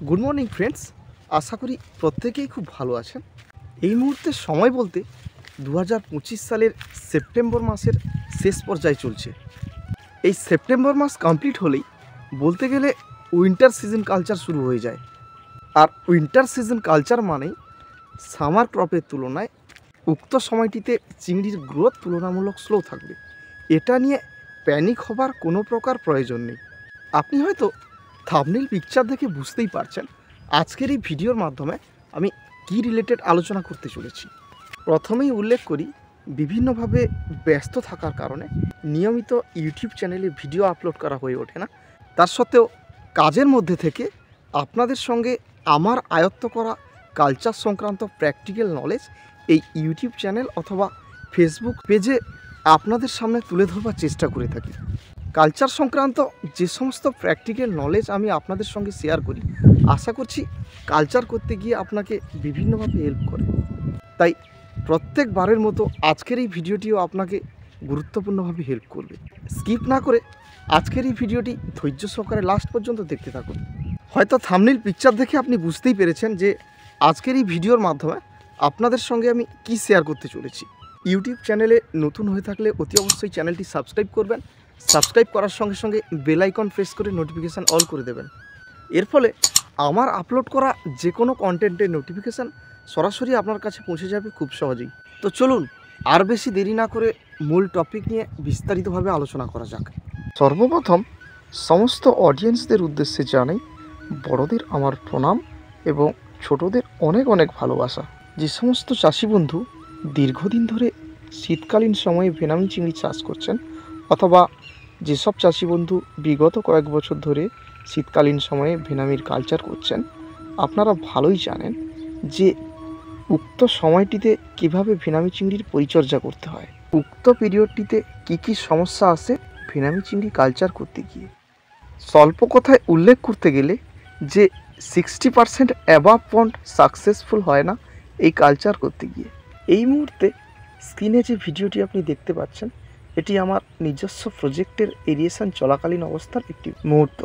Good morning friends, আশা করি প্রত্যেকেই খুব ভালো আছেন। এই মুহূর্তে সময় বলতে 2025 সালের সেপ্টেম্বর মাসের শেষ পর্যায়ে চলছে। এই সেপ্টেম্বর মাস কমপ্লিট হলেই বলতে গেলে উইন্টার সিজন কালচার শুরু হয়ে যায়। আর উইন্টার সিজন কালচার মানেই সামার ক্রপের তুলনায় উক্ত সময়টিতে চিংড়ির গ্রোথ তুলনামূলক স্লো থাকবে। এটা নিয়ে প্যানিক হবার কোনো প্রকার প্রয়োজন নেই। আপনি হয়তো থাম্বনেল পিকচার দেখে বুঝতেই পারছেন আজকের এই ভিডিওর মাধ্যমে আমি কি রিলেটেড আলোচনা করতে চলেছি। প্রথমেই উল্লেখ করি, বিভিন্নভাবে ব্যস্ত থাকার কারণে নিয়মিত ইউটিউব চ্যানেলে ভিডিও আপলোড করা হয়ে ওঠে না। তার সত্ত্বেও কাজের মধ্যে থেকে আপনাদের সঙ্গে আমার আয়ত্ত করা কালচার সংক্রান্ত প্র্যাকটিক্যাল নলেজ এই ইউটিউব চ্যানেল অথবা ফেসবুক পেজে আপনাদের সামনে তুলে ধরবার চেষ্টা করে থাকি। কালচার সংক্রান্ত যে সমস্ত প্র্যাকটিক্যাল নলেজ আমি আপনাদের সঙ্গে শেয়ার করি, আশা করছি কালচার করতে গিয়ে আপনাকে বিভিন্নভাবে হেল্প করে। তাই প্রত্যেকবারের মতো আজকের এই ভিডিওটিও আপনাকে গুরুত্বপূর্ণভাবে হেল্প করবে। স্কিপ না করে আজকের এই ভিডিওটি ধৈর্য সহকারে লাস্ট পর্যন্ত দেখতে থাকুন। হয়তো থাম্বনেল পিকচার দেখে আপনি বুঝতেই পেরেছেন যে আজকের এই ভিডিওর মাধ্যমে আপনাদের সঙ্গে আমি কি শেয়ার করতে চলেছি। ইউটিউব চ্যানেলে নতুন হয়ে থাকলে অতি অবশ্যই চ্যানেলটি সাবস্ক্রাইব করবেন। সাবস্ক্রাইব করার সঙ্গে সঙ্গে বেল আইকন প্রেস করে নোটিফিকেশান অল করে দেবেন। এর ফলে আমার আপলোড করা যে কোনো কন্টেন্টের নোটিফিকেশান সরাসরি আপনার কাছে পৌঁছে যাবে খুব সহজেই। তো চলুন আর বেশি দেরি না করে মূল টপিক নিয়ে বিস্তারিতভাবে আলোচনা করা যাক। সর্বপ্রথম সমস্ত অডিয়েন্সদের উদ্দেশ্যে জানাই বড়দের আমার প্রণাম এবং ছোটদের অনেক অনেক ভালোবাসা। যে সমস্ত চাষি বন্ধু দীর্ঘদিন ধরে শীতকালীন সময়ে ভেনামি চিংড়ি চাষ করছেন, অথবা যেসব চাষি বন্ধু বিগত কয়েক বছর ধরে শীতকালীন সময়ে ভেনামির কালচার করছেন, আপনারা ভালোই জানেন যে উক্ত সময়টিতে কিভাবে ভেনামি চিংড়ির পরিচর্যা করতে হয়। উক্ত পিরিয়ডটিতে কি কি সমস্যা আসে ভেনামি চিংড়ি কালচার করতে গিয়ে। স্বল্প কথায় উল্লেখ করতে গেলে যে 60% অ্যাবাভ পন্ড সাকসেসফুল হয় না এই কালচার করতে গিয়ে। এই মুহূর্তে স্ক্রিনে যে ভিডিওটি আপনি দেখতে পাচ্ছেন, এটি আমার নিজস্ব প্রজেক্টের এরিয়েশন চলাকালীন অবস্থার একটি মুহূর্ত।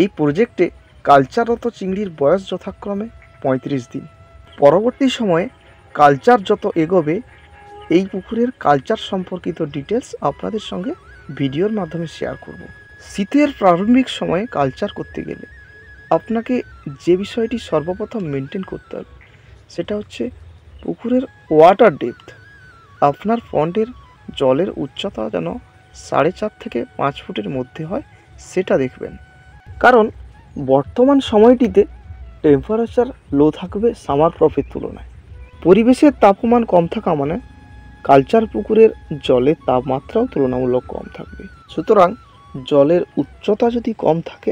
এই প্রজেক্টে কালচাররত চিংড়ির বয়স যথাক্রমে 35 দিন। পরবর্তী সময়ে কালচার যত এগোবে, এই পুকুরের কালচার সম্পর্কিত ডিটেলস আপনাদের সঙ্গে ভিডিওর মাধ্যমে শেয়ার করব। শীতের প্রারম্ভিক সময়ে কালচার করতে গেলে আপনাকে যে বিষয়টি সর্বপ্রথম মেনটেন করতে হবে সেটা হচ্ছে পুকুরের ওয়াটার ডেপথ। আপনার পন্ডের জলের উচ্চতা যেন 4.5 থেকে 5 ফুটের মধ্যে হয়, সেটা দেখবেন। কারণ বর্তমান সময়টিতে টেম্পারেচার লো থাকবে সামার ক্রপের তুলনায়। পরিবেশের তাপমান কম থাকা মানে কালচার পুকুরের জলের তাপমাত্রাও তুলনামূলক কম থাকবে। সুতরাং জলের উচ্চতা যদি কম থাকে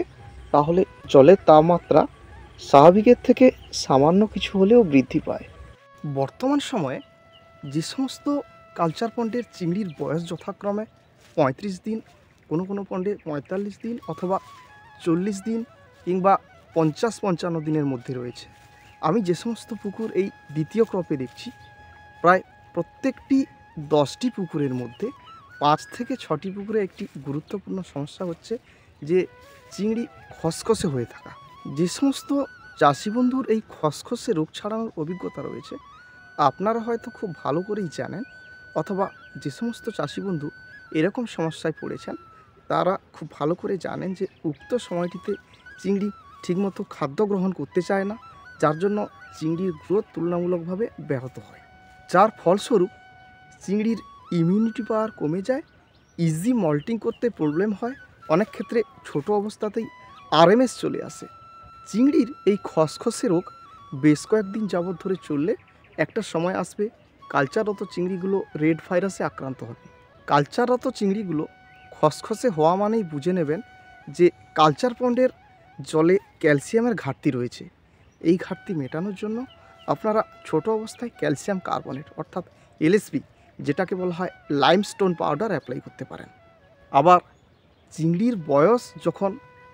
তাহলে জলের তাপমাত্রা স্বাভাবিকের থেকে সামান্য কিছু হলেও বৃদ্ধি পায়। বর্তমান সময়ে যে সমস্ত কালচার পন্ডের চিংড়ির বয়স যথাক্রমে 35 দিন, কোনো কোনো পন্ডে 45 দিন অথবা 40 দিন কিংবা 50-55 দিনের মধ্যে রয়েছে। আমি যে সমস্ত পুকুর এই দ্বিতীয় ক্রপে দেখছি, প্রায় প্রত্যেকটি 10টি পুকুরের মধ্যে 5 থেকে 6টি পুকুরে একটি গুরুত্বপূর্ণ সমস্যা হচ্ছে যে চিংড়ি খসখসে হয়ে থাকা। যে সমস্ত চাষি বন্ধুর এই খসখসে রোগ ছাড়ানোর অভিজ্ঞতা রয়েছে, আপনারা হয়তো খুব ভালো করেই জানেন, অথবা যে সমস্ত চাষি বন্ধু এরকম সমস্যায় পড়েছেন তারা খুব ভালো করে জানেন যে উক্ত সময়টিতে চিংড়ি ঠিকমতো খাদ্য গ্রহণ করতে চায় না, যার জন্য চিংড়ির গ্রোথ তুলনামূলকভাবে ব্যাহত হয়। যার ফলস্বরূপ চিংড়ির ইমিউনিটি পাওয়ার কমে যায়, ইজি মল্টিং করতে প্রবলেম হয়, অনেক ক্ষেত্রে ছোট অবস্থাতেই আরএমএস চলে আসে। চিংড়ির এই খসখসে রোগ বেশ কয়েকদিন যাবৎ ধরে চললে একটা সময় আসবে কালচাররত চিংড়িগুলো রেড ভাইরাসে আক্রান্ত হবে। কালচাররত চিংড়িগুলো খসখসে হওয়া মানেই বুঝে নেবেন যে কালচার পন্ডের জলে ক্যালসিয়ামের ঘাটতি রয়েছে। এই ঘাটতি মেটানোর জন্য আপনারা ছোট অবস্থায় ক্যালসিয়াম কার্বনেট অর্থাৎ এলএসপি, যেটাকে বলা হয় লাইমস্টোন পাউডার, অ্যাপ্লাই করতে পারেন। আবার চিংড়ির বয়স যখন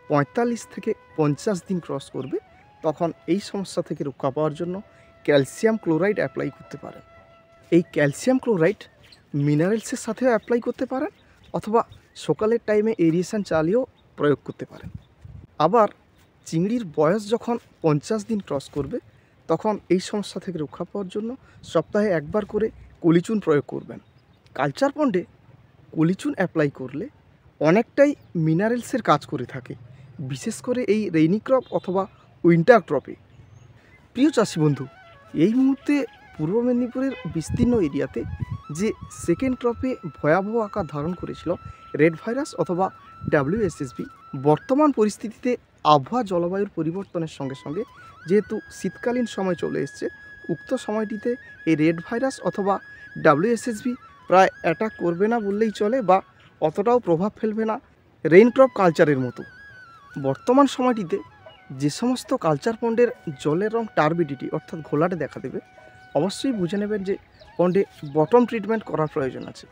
45 থেকে 50 দিন ক্রস করবে, তখন এই সমস্যা থেকে রক্ষা পাওয়ার জন্য ক্যালসিয়াম ক্লোরাইড অ্যাপ্লাই করতে পারেন। এই ক্যালসিয়াম ক্লোরাইড মিনারেলসের সাথেও অ্যাপ্লাই করতে পারেন, অথবা সকালের টাইমে এরিয়েশন চালিয়েও প্রয়োগ করতে পারেন। আবার চিংড়ির বয়স যখন 50 দিন ক্রস করবে তখন এই সমস্যা থেকে রক্ষা পাওয়ার জন্য সপ্তাহে একবার করে কলিচুন প্রয়োগ করবেন। কালচার পন্ডে কলিচুন অ্যাপ্লাই করলে অনেকটাই মিনারেলসের কাজ করে থাকে, বিশেষ করে এই রেইনি ক্রপ অথবা উইন্টার ক্রপে। প্রিয় চাষি বন্ধু, এই মুহূর্তে পূর্ব মেদিনীপুরের বিস্তীর্ণ এরিয়াতে যে সেকেন্ড ক্রপে ভয়াবহ আকার ধারণ করেছিল রেড ভাইরাস অথবা WSSB, বর্তমান পরিস্থিতিতে আবহাওয়া জলবায়ুর পরিবর্তনের সঙ্গে সঙ্গে যেহেতু শীতকালীন সময় চলে এসছে, উক্ত সময়টিতে এই রেড ভাইরাস অথবা WSSB প্রায় অ্যাটাক করবে না বললেই চলে, বা অতটাও প্রভাব ফেলবে না রেইন ক্রপ কালচারের মতো। বর্তমান সময়টিতে যে সমস্ত কালচার পন্ডের জলের রং টার্বিডিটি অর্থাৎ ঘোলাটে দেখা দেবে, অবশ্যই বুঝে নেবেন যে পন্ডে বটম ট্রিটমেন্ট করার প্রয়োজন আছে।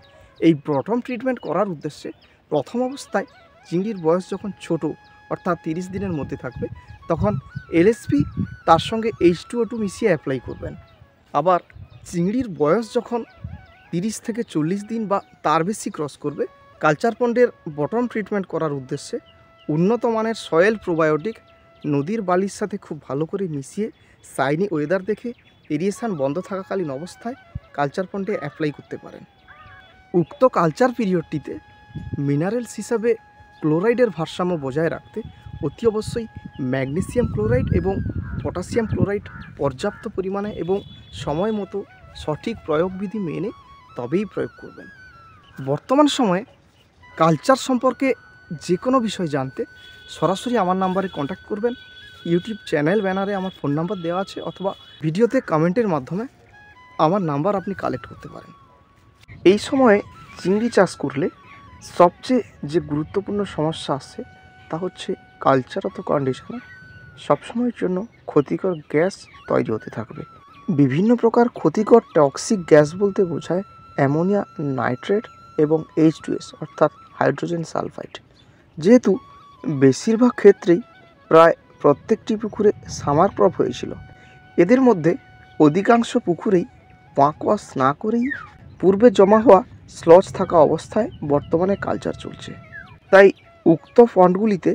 এই বটম ট্রিটমেন্ট করার উদ্দেশ্যে প্রথম অবস্থায় চিংড়ির বয়স যখন ছোট অর্থাৎ 30 দিনের মধ্যে থাকবে তখন LSP তার সঙ্গে H2O2 মিশিয়ে অ্যাপ্লাই করবেন। আবার চিংড়ির বয়স যখন 30 থেকে 40 দিন বা তার বেশি ক্রস করবে, কালচার পন্ডের বটম ট্রিটমেন্ট করার উদ্দেশ্যে উন্নত মানের সয়েল প্রোবায়োটিক নদীর বালির সাথে খুব ভালো করে মিশিয়ে সাইনি ওয়েদার দেখে এরিয়েশান বন্ধ থাকাকালীন অবস্থায় কালচার পন্ডে অ্যাপ্লাই করতে পারেন। উক্ত কালচার পিরিয়ডটিতে মিনারেলস হিসাবে ক্লোরাইডের ভারসাম্য বজায় রাখতে অতি অবশ্যই ম্যাগনেসিয়াম ক্লোরাইড এবং পটাশিয়াম ক্লোরাইড পর্যাপ্ত পরিমাণে এবং সময় মতো সঠিক প্রয়োগবিধি মেনে তবেই প্রয়োগ করবেন। বর্তমান সময়ে কালচার সম্পর্কে যে কোনো বিষয় জানতে সরাসরি আমার নাম্বারে কন্ট্যাক্ট করবেন। ইউটিউব চ্যানেল ব্যানারে আমার ফোন নাম্বার দেওয়া আছে, অথবা ভিডিওতে কমেন্টের মাধ্যমে আমার নাম্বার আপনি কালেক্ট করতে পারেন। এই সময়ে চিংড়ি চাষ করলে সবচেয়ে যে গুরুত্বপূর্ণ সমস্যা আসছে তা হচ্ছে কালচারগত কন্ডিশনে সবসময়ের জন্য ক্ষতিকর গ্যাস তৈরি হতে থাকবে। বিভিন্ন প্রকার ক্ষতিকর টক্সিক গ্যাস বলতে বোঝায় অ্যামোনিয়া নাইট্রেট এবং H2S অর্থাৎ হাইড্রোজেন সালফাইড। যেহেতু বেশিরভাগ ক্ষেত্রেই প্রায় প্রত্যেকটি পুকুরে সামার ক্রপ হয়েছিল, এদের মধ্যে অধিকাংশ পুকুরেই পাঁক ওয়াশ না করেই পূর্বে জমা হওয়া স্লজ থাকা অবস্থায় বর্তমানে কালচার চলছে। তাই উক্ত পন্ডগুলিতে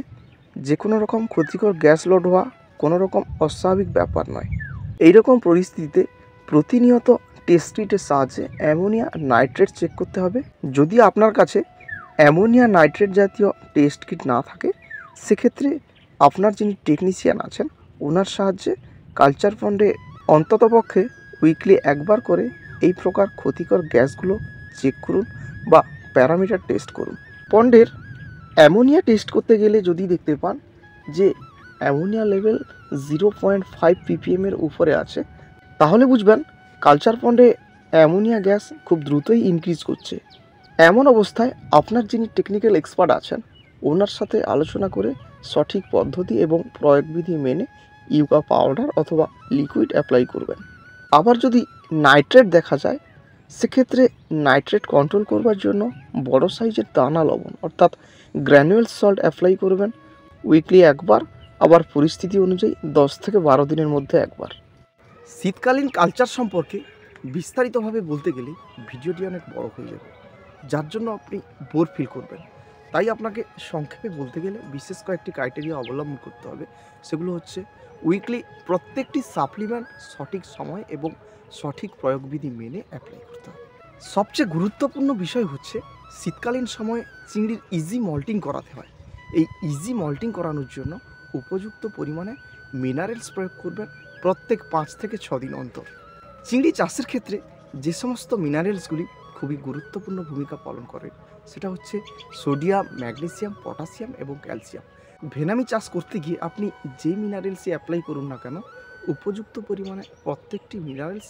যে কোনো রকম ক্ষতিকর গ্যাস লোড হওয়া কোনো রকম অস্বাভাবিক ব্যাপার নয়। এই রকম পরিস্থিতিতে প্রতিনিয়ত টেস্ট কিটের সাহায্যে অ্যামোনিয়া নাইট্রেট চেক করতে হবে। যদি আপনার কাছে অ্যামোনিয়া নাইট্রেট জাতীয় টেস্ট কিট না থাকে, সেক্ষেত্রে আপনার যিনি টেকনিশিয়ান আছেন ওনার সাহায্যে কালচার পন্ডে অন্ততপক্ষে উইকলি একবার করে এই প্রকার ক্ষতিকর গ্যাসগুলো চেক করুন বা প্যারামিটার টেস্ট করুন। পন্ডের অ্যামোনিয়া টেস্ট করতে গেলে যদি দেখতে পান যে অ্যামোনিয়া লেভেল 0.5 ppm এর উপরে আছে, তাহলে বুঝবেন কালচার পন্ডে অ্যামোনিয়া গ্যাস খুব দ্রুতই ইনক্রিজ করছে। এমন অবস্থায় আপনার যিনি টেকনিক্যাল এক্সপার্ট আছেন ওনার সাথে আলোচনা করে সঠিক পদ্ধতি এবং প্রয়োগবিধি মেনে ইউকা পাউডার অথবা লিকুইড অ্যাপ্লাই করবেন। আবার যদি নাইট্রেট দেখা যায়, সেক্ষেত্রে নাইট্রেট কন্ট্রোল করবার জন্য বড় সাইজের দানা লবণ অর্থাৎ গ্র্যানুয়েল সল্ট অ্যাপ্লাই করবেন উইকলি একবার, আবার পরিস্থিতি অনুযায়ী 10 থেকে 12 দিনের মধ্যে একবার। শীতকালীন কালচার সম্পর্কে বিস্তারিতভাবে বলতে গেলে ভিডিওটি অনেক বড় হয়ে যাবে, যার জন্য আপনি বোর ফিল করবেন। তাই আপনাকে সংক্ষেপে বলতে গেলে বিশেষ কয়েকটি ক্রাইটেরিয়া অবলম্বন করতে হবে। সেগুলো হচ্ছে উইকলি প্রত্যেকটি সাপ্লিমেন্ট সঠিক সময় এবং সঠিক প্রয়োগবিধি মেনে অ্যাপ্লাই করতে হবে। সবচেয়ে গুরুত্বপূর্ণ বিষয় হচ্ছে শীতকালীন সময়ে চিংড়ির ইজি মল্টিং করাতে হয়। এই ইজি মল্টিং করানোর জন্য উপযুক্ত পরিমাণে মিনারেলস প্রয়োগ করবেন প্রত্যেক 5 থেকে 6 দিন অন্তর। চিংড়ি চাষের ক্ষেত্রে যে সমস্ত মিনারেলসগুলি খুবই গুরুত্বপূর্ণ ভূমিকা পালন করে সেটা হচ্ছে সোডিয়াম, ম্যাগনেসিয়াম, পটাশিয়াম এবং ক্যালসিয়াম। ভেনামি চাষ করতে গিয়ে আপনি যে মিনারেলসই অ্যাপ্লাই করুন না কেন, উপযুক্ত পরিমাণে প্রত্যেকটি মিনারেলস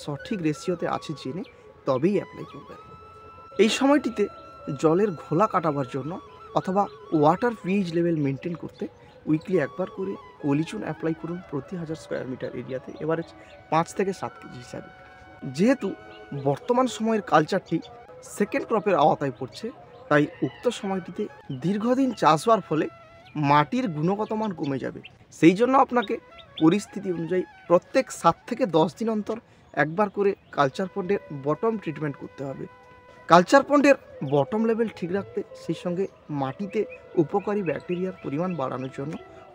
সঠিক রেশিওতে আছে জেনে তবেই অ্যাপ্লাই করবেন। এই সময়টিতে জলের ঘোলা কাটাবার জন্য অথবা ওয়াটার পিএইচ লেভেল মেনটেন করতে উইকলি একবার করে কলিচুন অ্যাপ্লাই করুন প্রতি 1000 স্কোয়ার মিটার এরিয়াতে, এভারেজ 5 থেকে 7 কেজি হিসাবে। যেহেতু বর্তমান সময়ের কালচারটি সেকেন্ড ক্রপের আওতায় পড়ছে, তাই উক্ত সময়টিতে দীর্ঘদিন চাষ হওয়ার ফলে মাটির গুণগত মান কমে যাবে। সেই জন্য আপনাকে পরিস্থিতি অনুযায়ী প্রত্যেক 7 থেকে 10 দিন অন্তর একবার করে কালচার পন্ডের বটম ট্রিটমেন্ট করতে হবে। কালচার পন্ডের বটম লেভেল ঠিক রাখতে সেই সঙ্গে মাটিতে উপকারী ব্যাকটেরিয়ার পরিমাণ বাড়ানোর জন্য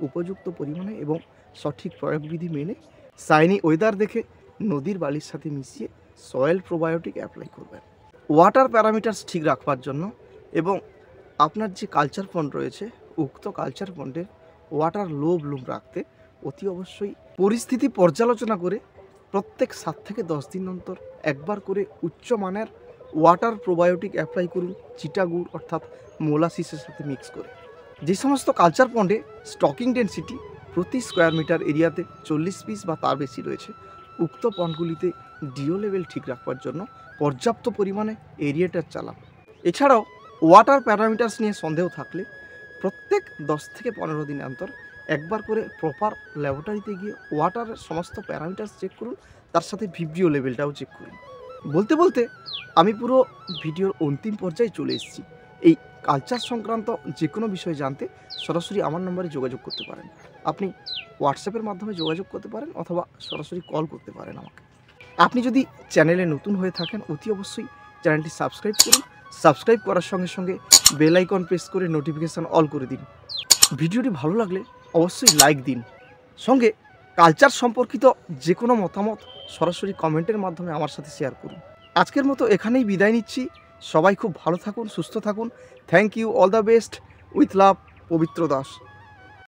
উপযুক্ত পরিমাণে এবং সঠিক প্রয়োগবিধি মেনে সাইনি ওয়েদার দেখে নদীর বালির সাথে মিশিয়ে সয়েল প্রোবায়োটিক অ্যাপ্লাই করবেন। ওয়াটার প্যারামিটারস ঠিক রাখবার জন্য এবং আপনার যে কালচার পন্ড রয়েছে উক্ত কালচার পন্ডের ওয়াটার লো ব্লুম রাখতে অতি অবশ্যই পরিস্থিতি পর্যালোচনা করে প্রত্যেক 7 থেকে 10 দিন অন্তর একবার করে উচ্চমানের ওয়াটার প্রোবায়োটিক অ্যাপ্লাই করুন চিটাগুড় অর্থাৎ মোলাসিসের সাথে মিক্স করে। যে সমস্ত কালচার পন্ডে স্টকিং ডেন্সিটি প্রতি স্কোয়ার মিটার এরিয়াতে 40 পিস বা তার বেশি রয়েছে উক্ত পন্ডগুলিতে ডিও লেভেল ঠিক রাখবার জন্য পর্যাপ্ত পরিমাণে এরিয়েটার চালান। এছাড়াও ওয়াটার প্যারামিটার্স নিয়ে সন্দেহ থাকলে প্রত্যেক 10 থেকে 15 দিন অন্তর একবার করে প্রপার ল্যাবরেটরিতে গিয়ে ওয়াটারের সমস্ত প্যারামিটার্স চেক করুন, তার সাথে ভিব্রিও লেভেলটাও চেক করুন। বলতে বলতে আমি পুরো ভিডিওর অন্তিম পর্যায়ে চলে এসেছি। এই কালচার সংক্রান্ত যে কোনো বিষয় জানতে সরাসরি আমার নম্বরে যোগাযোগ করতে পারেন। আপনি হোয়াটসঅ্যাপের মাধ্যমে যোগাযোগ করতে পারেন অথবা সরাসরি কল করতে পারেন আমাকে। আপনি যদি চ্যানেলে নতুন হয়ে থাকেন অতি অবশ্যই চ্যানেলটি সাবস্ক্রাইব করুন। সাবস্ক্রাইব করার সঙ্গে সঙ্গে বেল আইকন প্রেস করে নোটিফিকেশান অল করে দিন। ভিডিওটি ভালো লাগলে অবশ্যই লাইক দিন। সঙ্গে কালচার সম্পর্কিত যে কোনো মতামত সরাসরি কমেন্টের মাধ্যমে আমার সাথে শেয়ার করুন। আজকের মতো এখানেই বিদায় নিচ্ছি। সবাই খুব ভালো থাকুন, সুস্থ থাকুন। Thank you, all the best, with love, Pabitra Das.